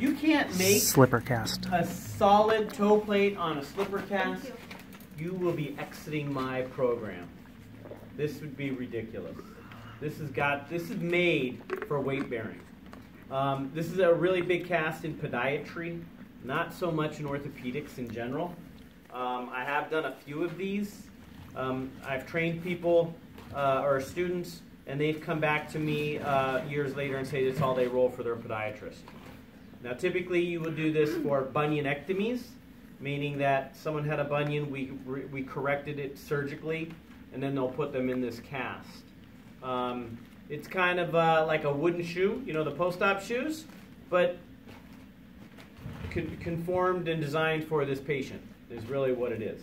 If you can't make slipper cast a solid toe plate on a slipper cast, you will be exiting my program. This would be ridiculous. This is made for weight bearing. This is a really big cast in podiatry, not so much in orthopedics in general. I have done a few of these. I've trained people or students, and they've come back to me years later and say that's all they roll for their podiatrist. Now, typically, you will do this for bunionectomies, meaning that someone had a bunion, we corrected it surgically, and then they'll put them in this cast. It's kind of like a wooden shoe, you know, the post-op shoes, but conformed and designed for this patient is really what it is.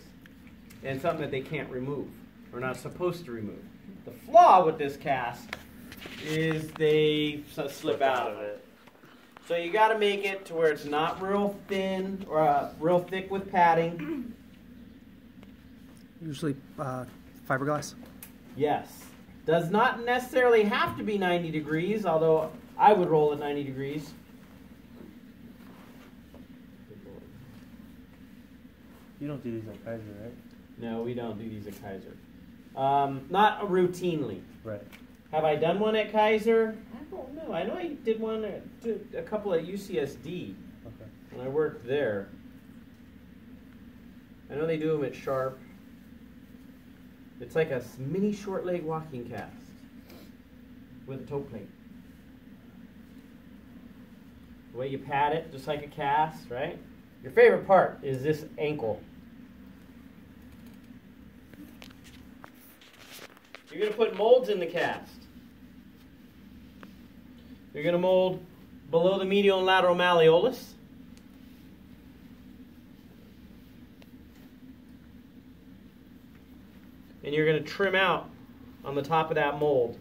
And something that they can't remove, or not supposed to remove. The flaw with this cast is they slip out of it. So you got to make it to where it's not real thin or real thick with padding. usually fiberglass. Yes. Does not necessarily have to be 90 degrees, although I would roll at 90 degrees. You don't do these at Kaiser, right? No, we don't do these at Kaiser. Not routinely. Right. Have I done one at Kaiser? I don't know. I know I did one, a couple at UCSD Okay. when I worked there. I know they do them at Sharp. It's like a mini short leg walking cast with a toe plate. The way you pad it, just like a cast, right? Your favorite part is this ankle. You're going to put molds in the cast. You're going to mold below the medial and lateral malleolus. And you're going to trim out on the top of that mold.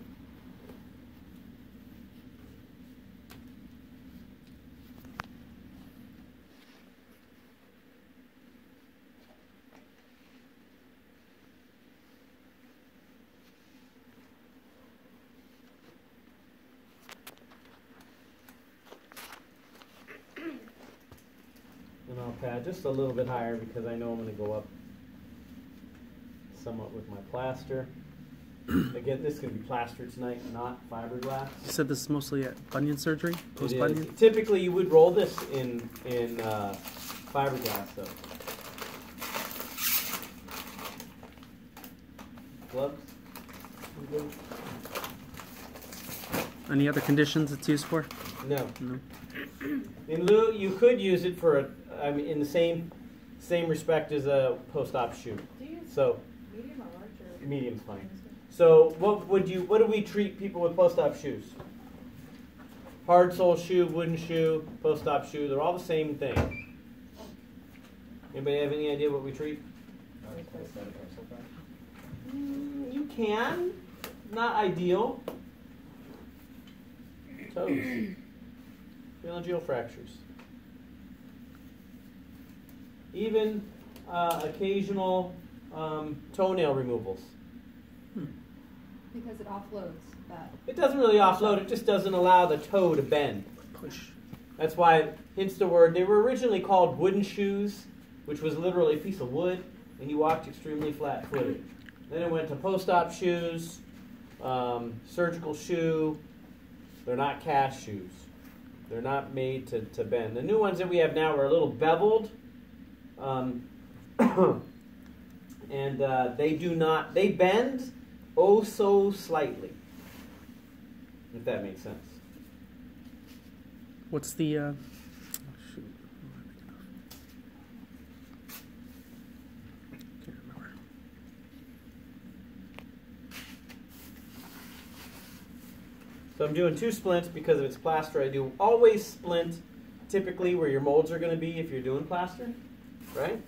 And I'll pad just a little bit higher because I know I'm going to go up somewhat with my plaster. Again, this is going to be plaster tonight, not fiberglass. You said this is mostly at bunion surgery, post It bunion. is. Typically, you would roll this in fiberglass, though. Gloves? You good? Any other conditions it's used for? No. No. In lieu, you could use it for in the same respect as a post-op shoe. Do you use So medium or large? Or medium's fine. So what do we treat people with post-op shoes? Hard sole shoe, wooden shoe, post-op shoe. They're all the same thing. Anybody have any idea what we treat? You can. Not ideal. Toes. Phalangeal fractures. Even occasional toenail removals. because it offloads that. It doesn't really offload, it just doesn't allow the toe to bend. Push. That's why, hence the word, they were originally called wooden shoes, which was literally a piece of wood, and you walked extremely flat-footed. Then it went to post-op shoes, surgical shoe. They're not cast shoes. They're not made to bend. The new ones that we have now are a little beveled, and they bend oh so slightly, if that makes sense. What's the? Oh, shoot. Can't remember. So I'm doing 2 splints because if it's plaster. I do always splint typically where your molds are going to be if you're doing plaster, right?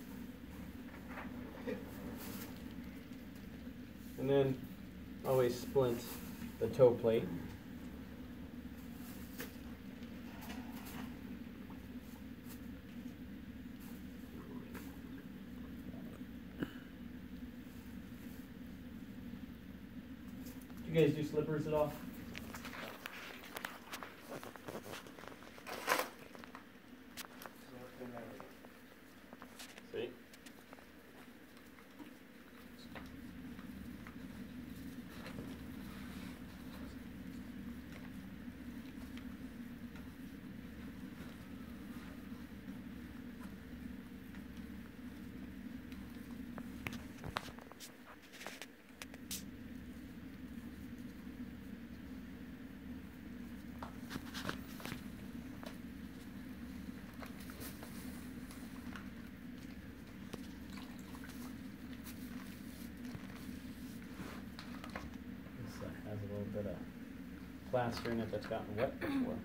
And then always splint the toe plate. Do you guys do slippers at all? plaster in it that's gotten wet before.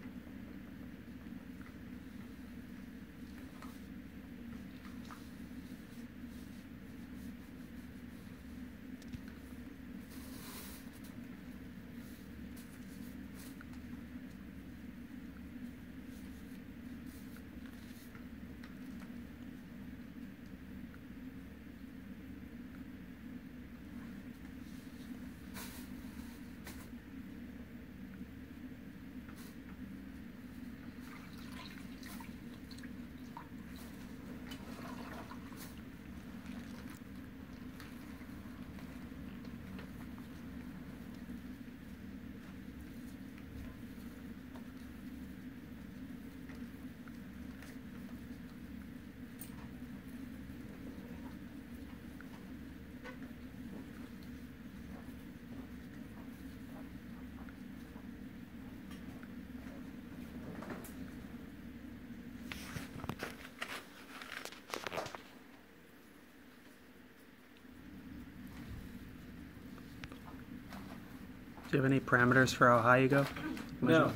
Do you have any parameters for how high you go? No.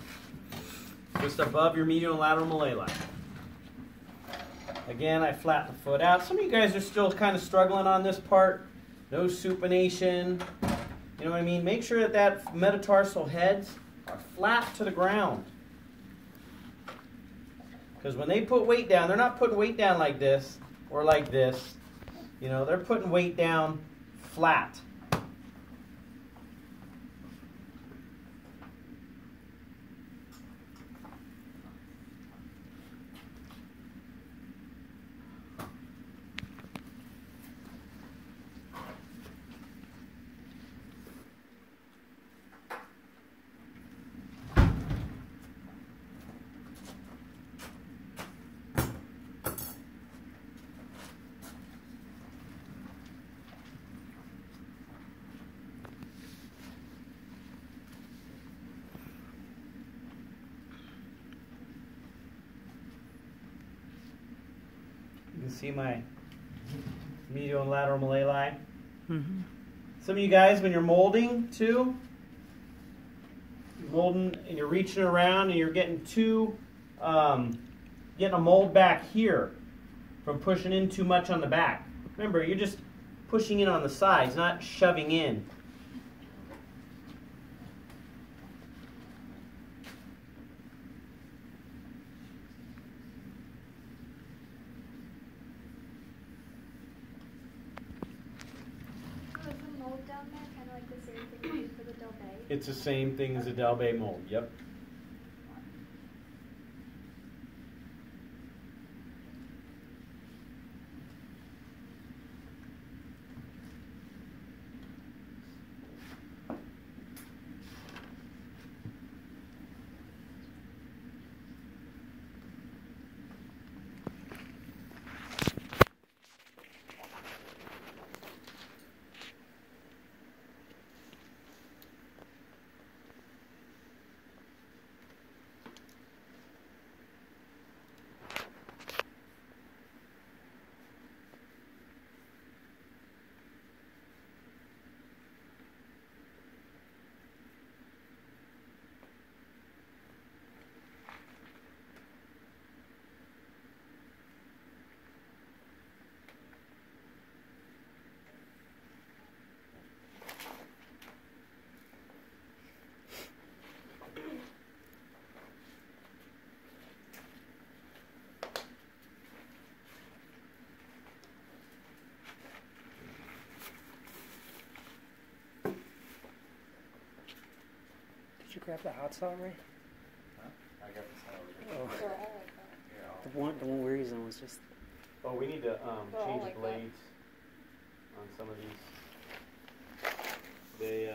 Just above your medial and lateral mallet line. Again, I flatten the foot out. Some of you guys are still kind of struggling on this part. No supination. You know what I mean? Make sure that metatarsal heads are flat to the ground. Because when they put weight down, they're not putting weight down like this or like this. You know, they're putting weight down flat. You can see my medial and lateral mallet line. Mm-hmm. Some of you guys, when you're molding too, molding and you're reaching around and you're getting getting a mold back here from pushing in too much on the back. Remember, you're just pushing in on the sides, not shoving in. It's the same thing as a Del Bay mold, yep. Did you grab the hot saw, Ray? Huh? I got this over here. Oh. The one we're using was just... Oh, we need to change like blades on some of these. They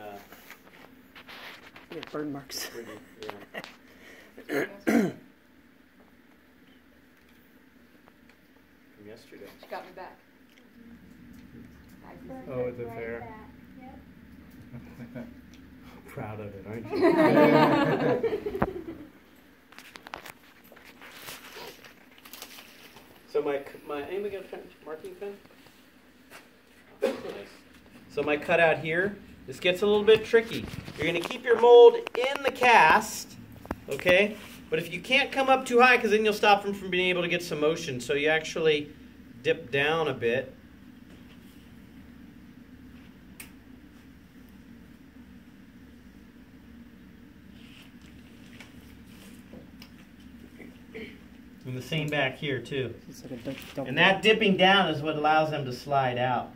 Yeah, burn marks. pretty, yeah. From yesterday. She got me back. Oh, is it fair? Proud of it, aren't you? So anybody got a marking pen? Oh, nice. So my cutout here, this gets a little bit tricky. You're going to keep your mold in the cast, okay? But if you can't come up too high, because then you'll stop them from being able to get some motion, so you actually dip down a bit. And the same back here too. It's like a double. And that dipping down is what allows them to slide out.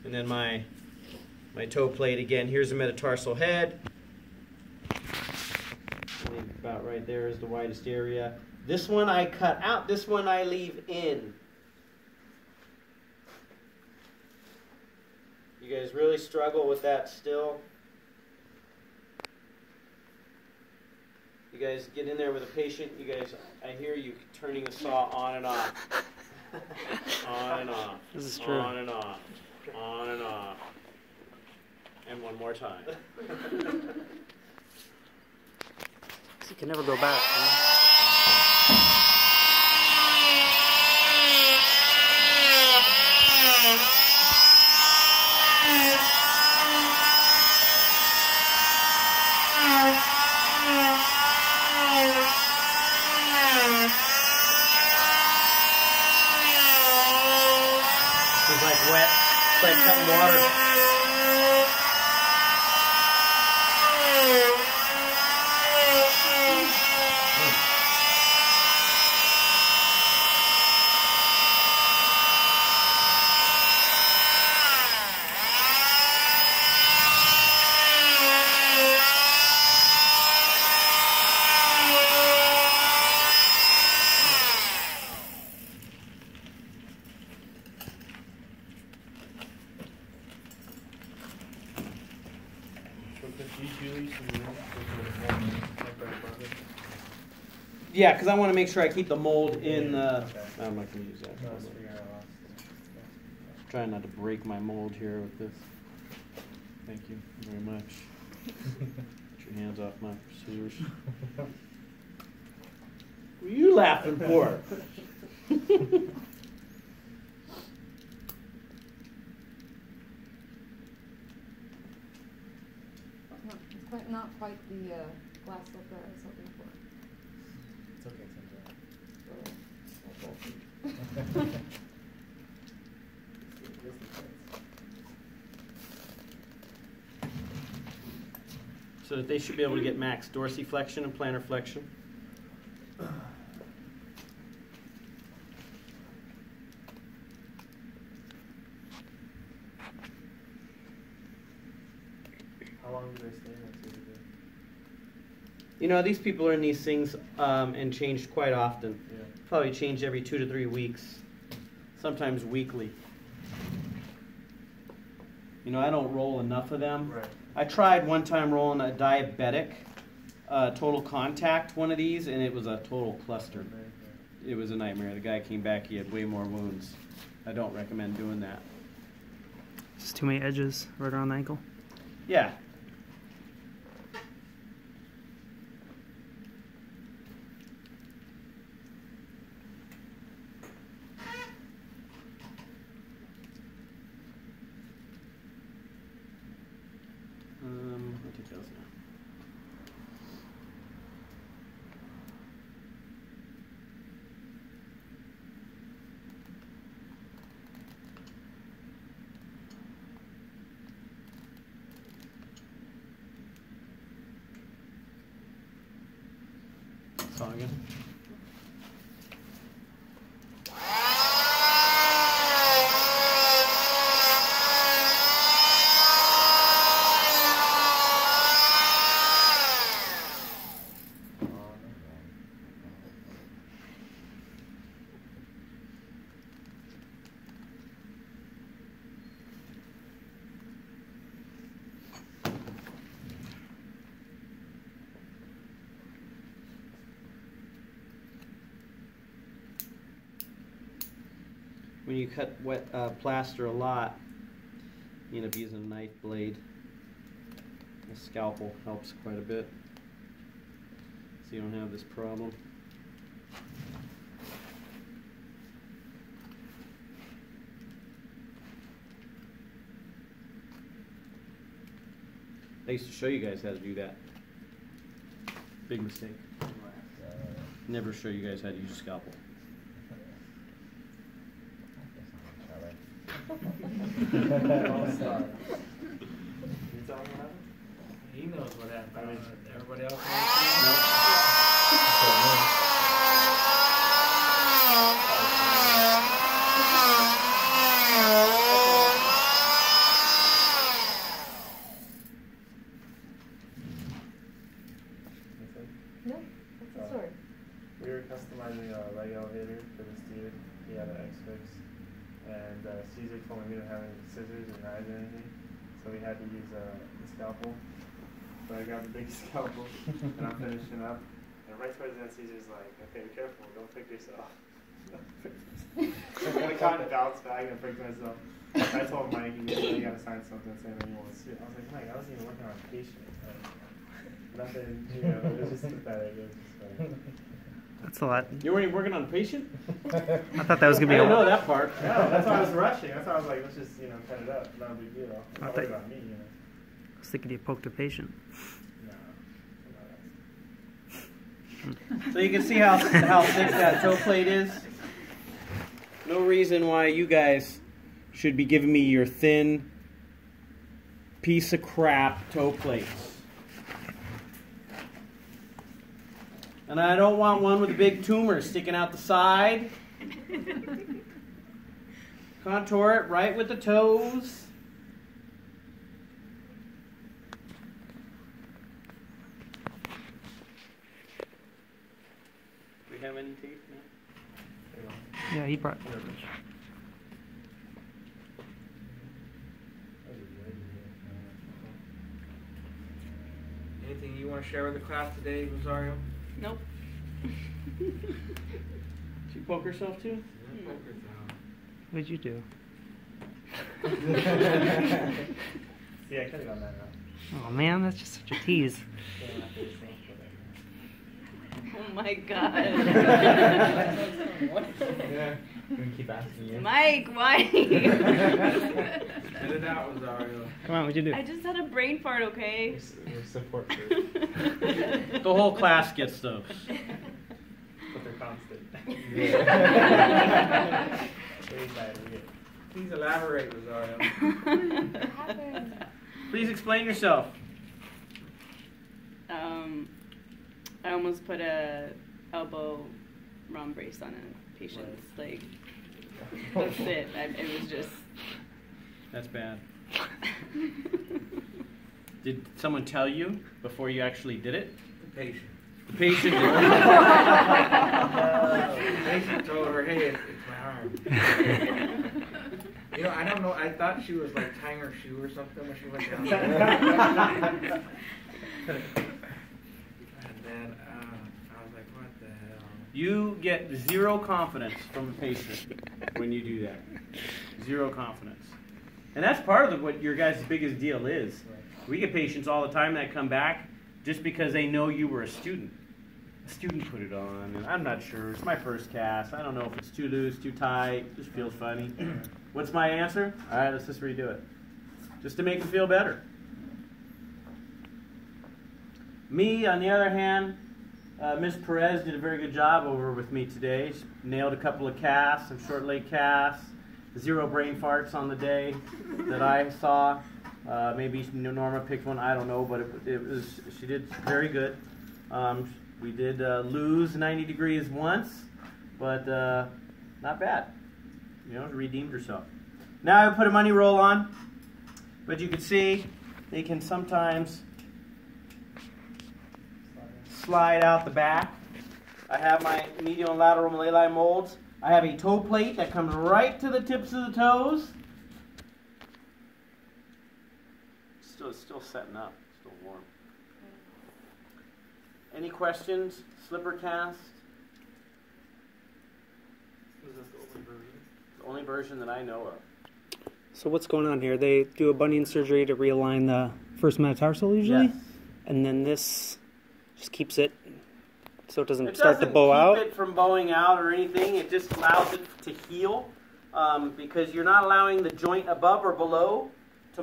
And then my toe plate again. Here's the metatarsal head. I think about right there is the widest area. This one I cut out. This one I leave in. You guys really struggle with that still? You guys get in there with a patient. You guys, I hear you turning the saw on and off. On and off. This is true. On and off. On and off. And one more time. You can never go back. Huh? It's like wet. It's like cutting water. Yeah, because I want to make sure I keep the mold in the... I'm not going to use that. Trying not to break my mold here with this. Thank you very much. Get your hands off my scissors. What are you laughing for? Not quite the glass slipper I was hoping for. It's okay, So that they should be able to get max dorsiflexion and plantar flexion. How long do they stay in that too? You know, these people are in these things and changed quite often. Yeah. Probably changed every 2 to 3 weeks, sometimes weekly. You know, I don't roll enough of them. Right. I tried one time rolling a diabetic total contact one of these, and it was a total cluster. It was a nightmare. The guy came back, he had way more wounds. I don't recommend doing that. Just too many edges right around the ankle. Yeah. I'll take those now. Saw again. When you cut wet plaster a lot, you end up using a knife blade. A scalpel helps quite a bit, so you don't have this problem. I used to show you guys how to do that. Big mistake. Never show you guys how to use a scalpel. He knows what happened. Everybody else No, what's the story? We were customizing a leg elevator for this dude. He had an X-Fix. And Caesar told me we didn't have any scissors or knives or anything. So we had to use the scalpel. So I got the big scalpel and I'm finishing up. And Vice President Caesar's like, okay, be careful, don't prick yourself. I got a cotton bounce bag and I pricked myself. I told Mike, you gotta sign something saying that you want to sue. I was like, Mike, I wasn't even working on a patient. Nothing, you know, it was just pathetic. It was just funny. That's a lot. You weren't even working on a patient? I thought that was gonna be I didn't know a. that part. No, that's why I was rushing. That's why I was like, let's just, cut it up. Not a big deal. It's I not think- about me, I was thinking you poked a patient. No. So you can see how thick that toe plate is. No reason why you guys should be giving me your thin piece of crap toe plates. And I don't want one with a big tumor sticking out the side. Contour it right with the toes. Do we have any tape now? Yeah, he brought. Anything you want to share with the class today, Rosario? Nope. Did you poke herself too? What'd you do? See, I could have gone that route. Oh man, that's just such a tease. Oh my god. Yeah. We keep asking you. Mike, why? Get it out, Rosario. Come on, what'd you do? I just had a brain fart, okay? We're support group. The whole class gets those. But they're constant. Yeah. Very bad, we get- Please elaborate, Rosario. What happened? Please explain yourself. I almost put a elbow round brace on a patient's leg. That's it. It was just. That's bad. Did someone tell you before you actually did it? The patient. The patient did. The patient told her, hey, it's my arm. I don't know. I thought she was like tying her shoe or something when she went down there. And then I was like, what the hell? You get zero confidence from a patient when you do that. Zero confidence. And that's part of what your guys' biggest deal is. We get patients all the time that come back just because they know you were a student. A student put it on, and I'm not sure. It's my first cast. I don't know if it's too loose, too tight. Just feels funny. What's my answer? All right, let's just redo it. Just to make them feel better. Me, on the other hand, Ms. Perez did a very good job over with me today. She nailed a couple of casts, some short leg casts, 0 brain farts on the day that I saw. Maybe Norma picked one, I don't know, but she did very good. We did lose 90 degrees once, but not bad. Redeemed herself. Now I put a money roll on, but you can see they can sometimes slide out the back. I have my medial and lateral malleoli molds. I have a toe plate that comes right to the tips of the toes. It's still setting up, still warm. Any questions? Slipper cast? Is this the only version? The only version that I know of. So what's going on here? They do a bunion surgery to realign the first metatarsal usually, Yes. and then this just keeps it so it doesn't It start to doesn't bow out. keep it from bowing out or anything. It just allows it to heal because you're not allowing the joint above or below to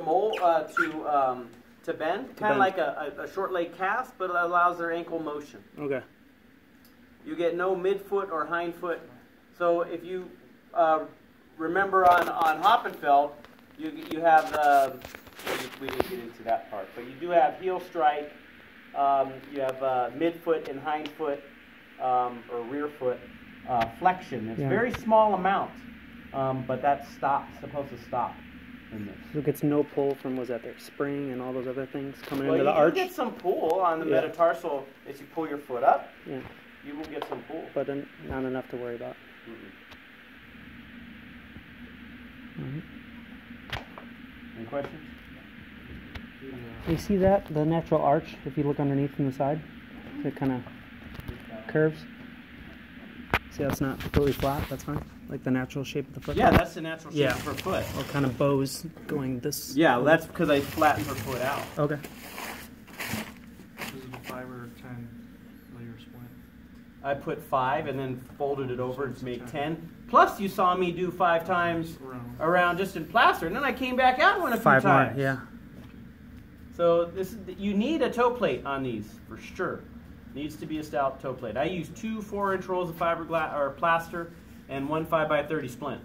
to bend, kind bend. of like a short leg cast, but it allows their ankle motion. Okay. You get no midfoot or hindfoot. So if you remember on Hoppenfeld, you have, we didn't get into that part, but you do have heel strike, you have midfoot and hindfoot or rear foot flexion. It's a very small amount, but that's supposed to stop in this. So it gets no pull from, was that their spring and all those other things coming Well, into the you arch? do get some pull on the metatarsal as you pull your foot up. Yeah. You will get some pull. But not enough to worry about. Any questions? You see that? The natural arch, if you look underneath from the side, it kind of curves. See, that's not completely flat. That's fine. Like the natural shape of the foot. Yeah, that's the natural shape of her foot. Or kind of bows going this. Yeah, well, that's because I flattened her foot out. Okay. This is a 5 or 10 layer splint. I put 5 and then folded it over to make 10. Plus, you saw me do 5 times around just in plaster, and then I came back out and went a few 5 more, times. yeah. So you need a toe plate on these for sure. Needs to be a stout toe plate. I use 2 4-inch rolls of fiberglass or plaster and 1 5x30 splint.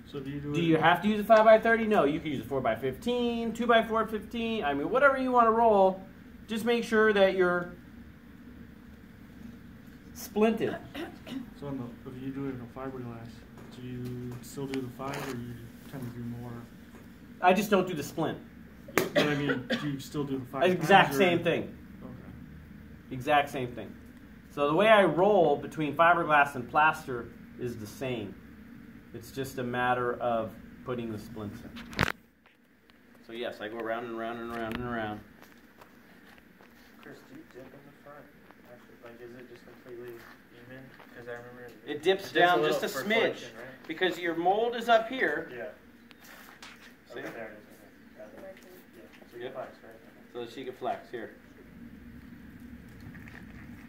So do you have to use a 5x30? No, you can use a 4x15, 2x4 15. I mean, whatever you want to roll. Just make sure that you're splinted. So if you do it in a fiberglass, do you still do the 5 or you tend to do more? I just don't do the splint. But I mean, do you still do the 5 Exact times, same thing. Okay. Exact same thing. So the way I roll between fiberglass and plaster is the same. It's just a matter of putting the splints in. So yes, I go around and around and around and around. Chris, do you dip in the front? Actually, like, is it just completely even? Because I remember It dips down just a smidge, right? because your mold is up here. Yeah. See? Okay, there it is. Okay. Got it. Yeah. So you Yep. flex, right? So that she can flex here.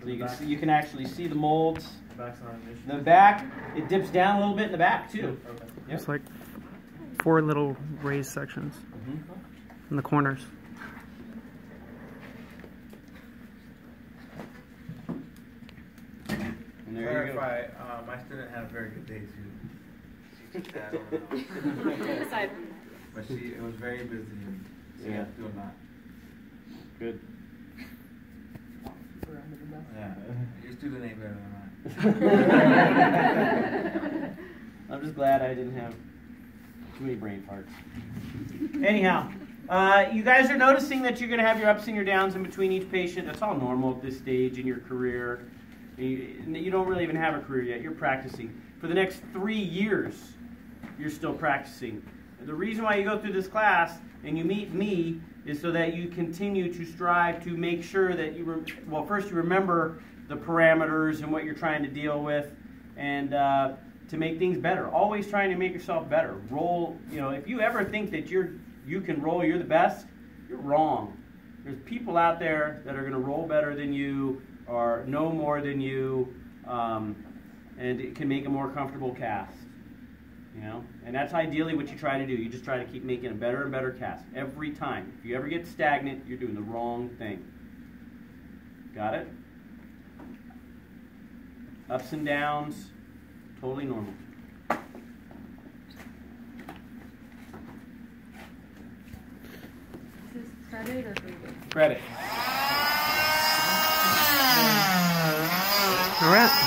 So you can actually see the molds. The back's not an issue. The back, it dips down a little bit in the back too. Okay. Yep. It's like 4 little raised sections in the corners. And there you go. Clarify, my student had a very good day too. She took that over. Aside from that. But it was very busy and she had to do a lot. Good. Yeah, your student ain't better than mine. I'm just glad I didn't have too many brain farts. Anyhow, you guys are noticing that you're going to have your ups and your downs in between each patient. That's all normal at this stage in your career. You don't really even have a career yet. You're practicing. For the next 3 years, you're still practicing. The reason why you go through this class and you meet me is so that you continue to strive to make sure that first you remember the parameters and what you're trying to deal with, and to make things better. Always trying to make yourself better. Roll, if you ever think that you can roll, you're the best, you're wrong. There's people out there that are going to roll better than you or know more than you, and it can make a more comfortable cast. And that's ideally what you try to do. You just try to keep making a better and better cast every time. If you ever get stagnant, you're doing the wrong thing. Got it? Ups and downs, totally normal. Is this credit or free? Credit. All right.